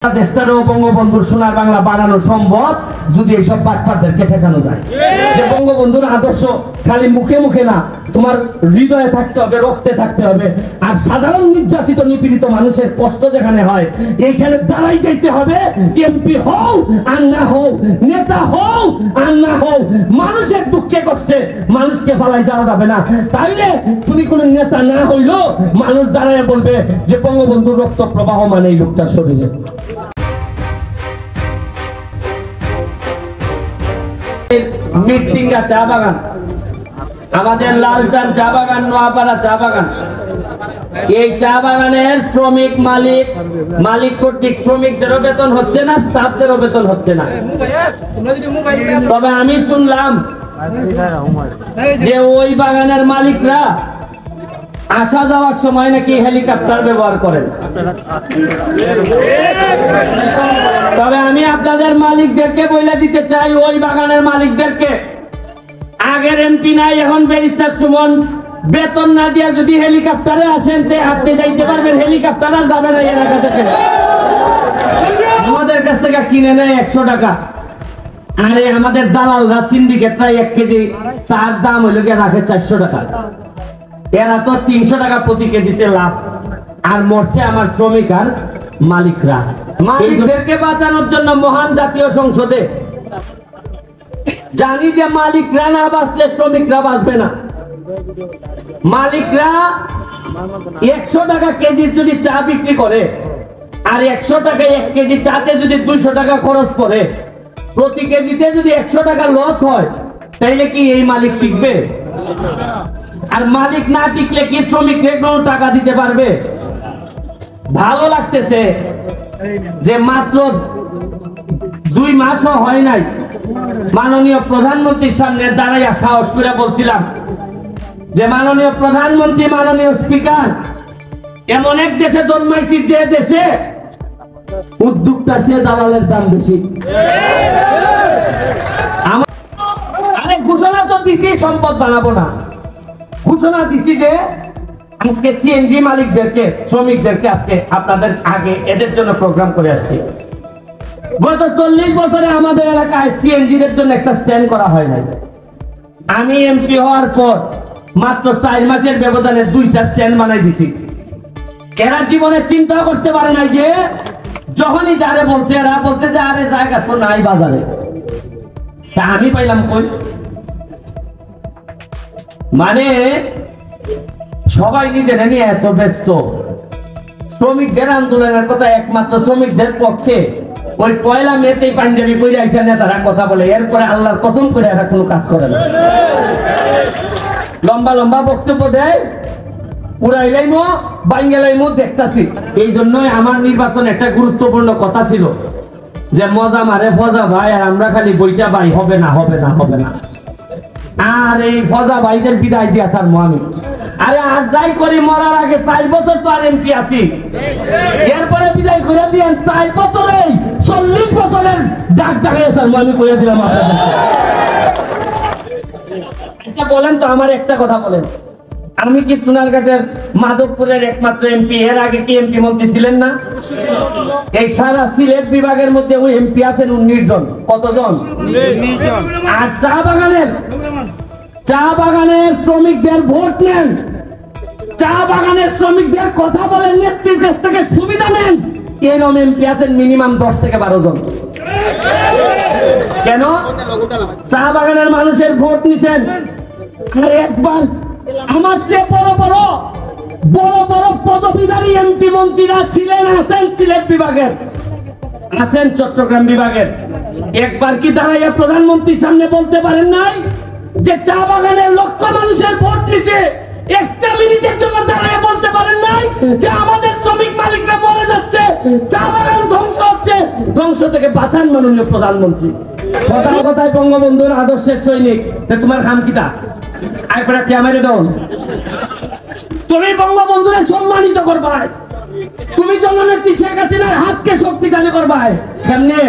দেশটারও বঙ্গবন্ধুর সোনার বাংলা বানানো সম্ভব যদি এইসব বাটপারদেরকে ঠেকানো যায়। যে বঙ্গবন্ধুর আদর্শ খালি মুখে মুখে না, তোমার হৃদয়ে থাকতে হবে, রক্তে থাকতে হবে। আর সাধারণ নির্যাতিত নিপীড়িত মানুষের কষ্ট যেখানে হয় এইখানে দাঁড়াই যাইতে হবে। এমপি হও আর না হও, নেতা হও আর না হও, মানুষের দুঃখে কষ্টে মানুষকে ফালাই যাওয়া যাবে না। তাইলে তুমি কোন নেতা না হইলেও মানুষ দাঁড়ায় বলবে যে বঙ্গবন্ধুর রক্ত প্রবাহ মানে এই লোকটার শরীরে। মৃত্যুঙ্গা চা বাগান, আমাদের লালচান চা বাগান, নোয়াপাড়া চা বাগান, এই চা বাগানের শ্রমিক মালিক কর্তৃক শ্রমিকদেরও বেতন হচ্ছে না, স্টাফদেরও বেতন হচ্ছে না। তবে আমি শুনলাম যে ওই বাগানের মালিকরা আসা যাওয়ার সময় নাকি হেলিকপ্টার ব্যবহার করেন। তবে আমি আপনাদের মালিকদেরকে বলে দিতে চাই, ওই বাগানের মালিকদেরকে, আগের এমপি নাই এখন ব্যারিস্টার সুমন, বেতন না দিয়ে যদি হেলিকপ্টারে আসেন তে আপনি যাইতে পারবেন, হেলিকপ্টার আর যাবে না এলাকা থেকে। আমাদের কাছ থেকে কিনে নেয় 100 টাকা। আরে আমাদের দালালরা সিন্ডিকেটরা 1 কেজি চার দাম হইল গিয়ে রাখে 400 টাকা। এরা তো 300 টাকা প্রতি কেজিতে লাভ। আর মরছে আমার শ্রমিক আর মালিকরা। মালিকদেরকে বাঁচানোর জন্য মহান জাতীয় সংসদে জানি যে মালিকরা না বাঁচলে শ্রমিকরা বাঁচবে না। মালিকরা 100 টাকা কেজি যদি চা বিক্রি করে আর 100 টাকায় 1 কেজি চাতে যদি 200 টাকা খরচ পড়ে, প্রতি কেজিতে যদি 100 টাকা লস হয়, তাইলে কি এই মালিক টিকবে? আর মালিক না টিকলে কি শ্রমিককে কোনো টাকা দিতে পারবে? ভালো লাগতেছে যে মাত্র 2 মাসও হয় নাই, মাননীয় প্রধানমন্ত্রীর সামনে দাঁড়াইয়া সাহস করে বলছিলাম যে মাননীয় প্রধানমন্ত্রী, মাননীয় স্পিকার, এমন এক দেশে জন্মাইছি যে দেশে উদ্যোক্তা চেয়ে দালালের দাম বেশি। আরে ঘোষণা তো দিছি সম্পদ বানাবো না, ঘোষণা দিছি যে আজকে সিএনজি মালিকদেরকে, শ্রমিকদেরকে আজকে আপনাদের আগে এদের জন্য প্রোগ্রাম করে আসছি। গত 40 বছরে আমাদের এলাকায় সিএনজিদের জন্য একটা স্ট্যান্ড করা হয় নাই। আমি এমপি হওয়ার পর মাত্র 4 মাসের ব্যবধানে 2টা স্ট্যান্ড বানাই দিছি। এরা জীবনে চিন্তা করতে পারে নাই যে যখনই যারে বলছে, এরা বলছে যে আরে জায়গা তো নাই বাজারে। তা আমি পাইলাম কই? মানে সবাই নিজেরা নিয়ে এত ব্যস্ত। শ্রমিকদের আন্দোলনের কথা একমাত্র শ্রমিকদের পক্ষে ওই 1 মেতেই পাঞ্জাবি পরে আইসা নেতারা কথা বলে, এরপরে আল্লাহর কসম করে এরা কোনো কাজ করে না। লম্বা লম্বা বক্তব্য দেয়, উড়াইলাইমো বাইঙ্গেলাইমো দেখতাছি। এই জন্যই আমার নির্বাচন একটা গুরুত্বপূর্ণ কথা ছিল যে মজা মারে ফজা ভাই, আর আমরা খালি বইটা ভাই হবে না হবে না হবে না। আর এই ফজা ভাইদের বিদায় দিয়া স্যার আমি, আরে আজ যাই করি মরার আগে 4 বছর তো আর এমপি আছি, এরপরে বিদায় করে দিয়েন 4 বছরে 40 বছরের ডাক ডাকাই স্যার আমি করে দিলাম আপনাদের। আচ্ছা বলেন তো, আমার একটা কথা বলেন, আমি কি সোনারঘাটের মাধবপুরের একমাত্র এমপি? এর আগে কি এমপি মন্ত্রী ছিলেন না? এই সারা সিলেট বিভাগের মধ্যে ওই এমপি আছেন 19 জন। কতজন? 19 জন। আর চা বাগানের শ্রমিকদের ভোট নেন, চা বাগানের শ্রমিকদের কথা বলেন, নেত্রীর কাছ থেকে সুবিধা নেন, এরকম এমপি আছেন মিনিমাম 10 থেকে 12 জন। কেন? চা বাগানের মানুষের ভোট নিছেন। আর একবার আমার চেয়ে বড় বড় পদবীধারী এমপি মন্ত্রীরা ছিলেন, আছেন সিলেট বিভাগের, আছেন চট্টগ্রাম বিভাগের। একবার কি দাঁড়াইয়া প্রধানমন্ত্রীর সামনে বলতে পারেন নাই যে চা বাগানের লক্ষ মানুষের ভোট নিছে? একটা মিনিটের জন্য দাঁড়াইয়া বলতে পারেন নাই যে আমাদের শ্রমিক মালিকরা মরে যাচ্ছে, চা বাগান ধ্বংস হচ্ছে, ধ্বংস থেকে বাঁচান মাননীয় প্রধানমন্ত্রী। কথায় বঙ্গবন্ধুর আদর্শের সৈনিক, তোমার খাম কিতা তুমি বঙ্গবন্ধুরে সম্মানিত করবা, তুমি জননেত্রী শেখ হাসিনার হাতকে শক্তিশালী করবা। কেমনে?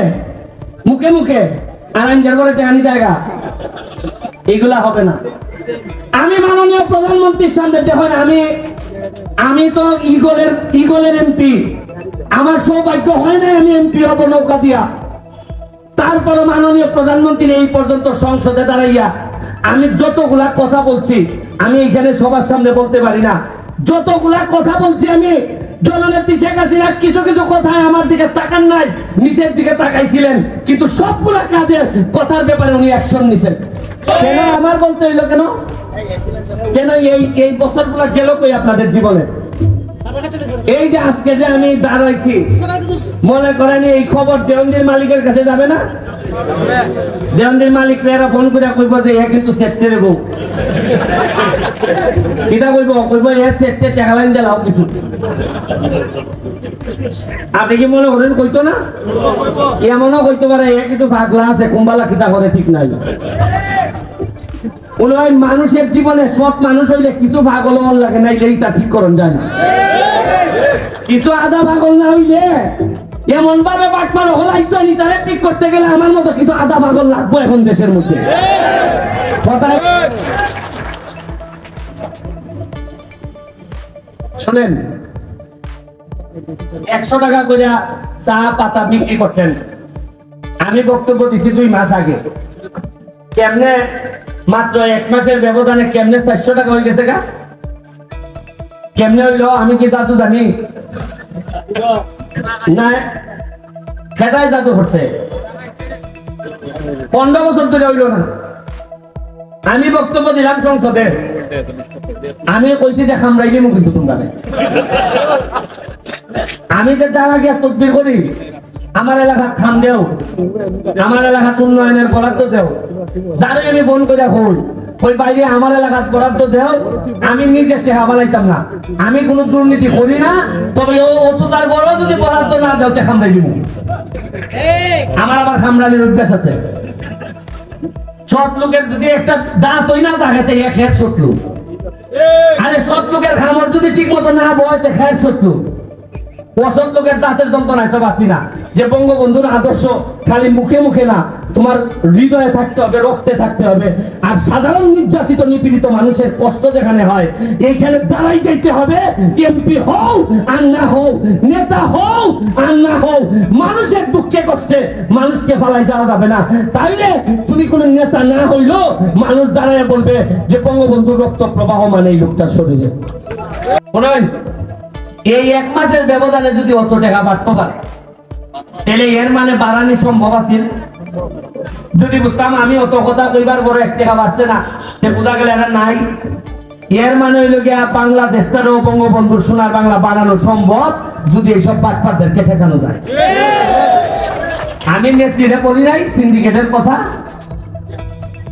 মুখে মুখে আরাঞ্জার করে টেহানি জায়গা, এগুলা হবে না। আমি মাননীয় প্রধানমন্ত্রীর সামনে, দেখুন আমি তো ইগলের এমপি, আমার সৌভাগ্য হয় না আমি এমপি হব নৌকা দিয়া। তারপরে মাননীয় প্রধানমন্ত্রী এই পর্যন্ত সংসদে দাঁড়াইয়া আমি যতগুলা কথা বলছি, আমি এখানে সবার সামনে বলতে পারি না, যতগুলা কথা বলছি আমি, জননেত্রী শেখ হাসিনা কিছু কিছু কথায় আমার দিকে তাকান নাই, নিচের দিকে তাকাইছিলেন, কিন্তু সবগুলা কাজের কথার ব্যাপারে উনি অ্যাকশন নিছেন। কেন আমার বলতে হইলো কেন? কেন এই বছরগুলা গেল কই আপনাদের জীবনে? এই যে আজকে যে আমি দাঁড়াইছি, মনে করেন এই খবর দেওয়ানজির মালিকের কাছে যাবে না? দেওয়ানজির মালিক এরা ফোন করে কইব যে এ কিন্তু সেটছেরে বউ, কিটা কইব এ সেটছে টাকা লাইন দিলাও কিছু। আপনি কি মনে করেন কইতো না? এমনও কইতে পারে এ কিন্তু পাগলা আছে, কুম্বালা কিটা করে ঠিক নাই। মানুষের জীবনে সব মানুষ হইলে কিছু পাগল হওয়ার লাগে না, এইটা ঠিক করন যায় না। কিছু আধা পাগল না হইলে এমন ভাবে বাটপার হলাইতো নি, তারে ঠিক করতে গেলে আমার মতো কিছু আধা পাগল লাগবো এখন দেশের মধ্যে। শোনেন, 100 টাকা করে চা পাতা বিক্রি করছেন, আমি বক্তব্য দিছি 2 মাস আগে, কেমনে মাত্র 1 মাসের ব্যবধানে কেমনে 400 টাকা হয়ে গেছে গা? কেমনে হইলো? আমি কি জাদু জানি না? খেটাই জাদু করছে, 15 বছর ধরে হইলো না। আমি বক্তব্য দিলাম সংসদে, আমি কইছি যে খামড়াই দিমু কিন্তু তোমরা। আমি যে তার আগে তদবির করি, আমার এলাকা খাম দেও, আমার এলাকা উন্নয়নের বরাদ্দ দেও, যারে আমি ফোন করে হই ওই বাইরে আমার এলাকার বরাদ্দ দেও, আমি নিজে টেহা বানাইতাম না, আমি কোনো দুর্নীতি করি না, তবে ও তো তার বড় যদি বরাদ্দ না দেও তে খামড়াই দিব। আমার আবার খামড়ালির অভ্যাস আছে। সৎ লোকের যদি একটা দাঁত হই না দেখাতে খের শত্রু, আরে সৎ লোকের খামর যদি ঠিক মতো না বয়তে খের শত্রু। অসৎ লোকের দাঁতের যন্ত্রণায় তো বাঁচি না। যে বঙ্গবন্ধুর আদর্শ খালি মুখে মুখে না, তোমার হৃদয়ে থাকতে হবে, রক্তে থাকতে হবে। আর সাধারণ নির্যাতিত নিপীড়িত মানুষের কষ্ট যেখানে হয়, এইখানে দাঁড়াই যাইতে হবে। এমপি হও আর না হও, নেতা হও আর না হও, মানুষের দুঃখে কষ্টে মানুষকে ফালাই যাওয়া যাবে না। তাইলে তুমি কোনো নেতা না হইলো মানুষ দাঁড়ায় বলবে যে বঙ্গবন্ধুর রক্ত প্রবাহ মানে এই লোকটার শরীরে। শোনেন, এই 1 মাসের ব্যবধানে যদি অত টাকা বাড়তে পারে, তাহলে এর মানে বাড়ানি সম্ভব আছে? যদি বুঝতাম আমি অত কথা কইবার পরে 1 টাকা বাড়ছে না, সে বোঝা গেলে এরা নাই। এর মানে হইল গিয়া বাংলাদেশটারও বঙ্গবন্ধুর সোনার বাংলা বানানো সম্ভব যদি এইসব বাটপারদেরকে ঠেকানো যায়। আমি নেত্রীরা বলি নাই সিন্ডিকেটের কথা,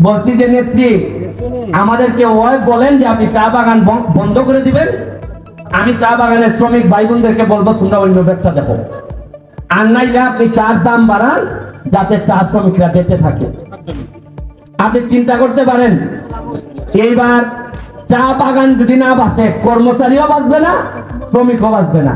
বলছি যে নেত্রী আমাদেরকে ওই বলেন যে আপনি চা বাগান বন্ধ করে দিবেন, আমি চা বাগানের শ্রমিক ভাই বোনদেরকে বলবো তোমরা অন্য ব্যবসা দেখো, আর নাইলে আপনি চার দাম বাড়ান যাতে চা শ্রমিকরা বেঁচে থাকে। আপনি চিন্তা করতে পারেন, এইবার চা বাগান যদি না বাঁচে, কর্মচারীও বাঁচবে না, শ্রমিকও বাঁচবে না।